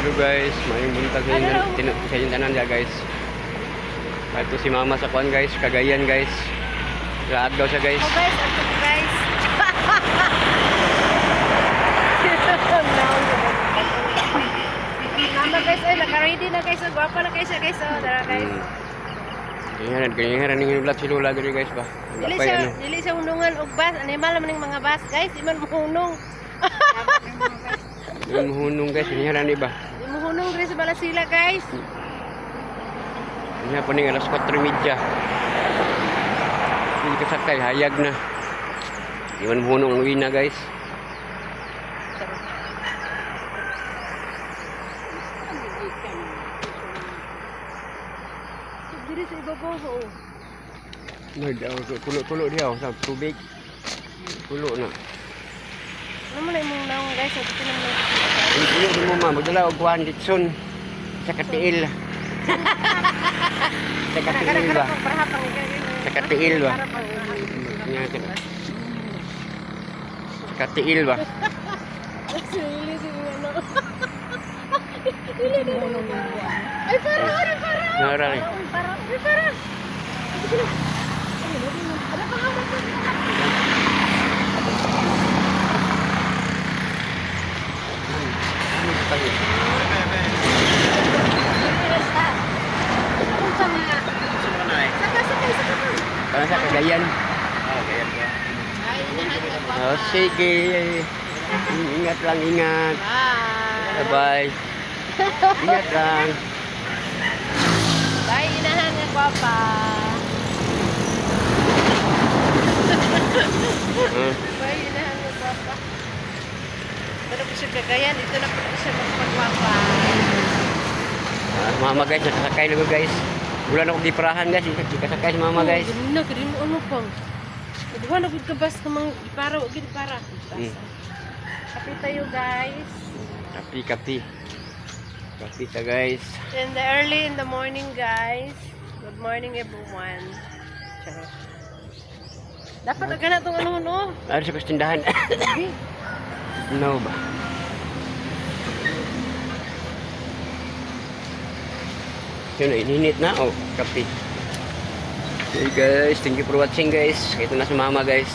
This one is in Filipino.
Hello guys, may buntag sa inyong tanan dyan guys. Ito si mama sa kuan guys, Cagayan guys. Laag daw siya guys. Oh guys, ito guys. Mama guys, ay naka-ready na guys. Gwapa na guys, guys. Oh, tara guys. Ganyan yung ulat si Lola gani guys ba. Dili sa hunungan og bus, animal man ning mga bus guys, di man mohunong. Yung hunong guys, ganyan di ba? Di mohunong diri sa Balasila guys. Ganyan po ning alas 4:30. Hindi ka sakay, hayag na. Di man hunong uwi na guys. Diri sa ibabaw ho. Tulo dia sa tubig. Tulo na. Ano man imong naong guys, ito naman. Hindi mo ma, magdala og kuan ditson sa katiil. Sa katiil ba? Sa katiil ba? Sa katiil ba? Ay, para. Nara. Sa Cagayan. Cagayan ka. Oh, sige. Ingat lang, ingat. Bye. Ingat lang. Bye, inahan nga guwapa. Bye, inahan nga guwapa. Pero po siya Cagayan, dito na po siya magpagwapa. Mama guys, nakasakay na ko guys. Wala na akong diparahan guys, nakasakay si mama guys. Ganun na, ganun ano pang. Diba na good kabas namang para, gini para. Kapi tayo guys. Kapi ta guys. Early in the morning guys. Good morning everyone. Charot. Dapat aga na itong ano no? Ano sa kustindahan? No ba? Yun, ininit na. Oh, kapi. Okay guys, thank you for watching guys. Ito na si mama guys.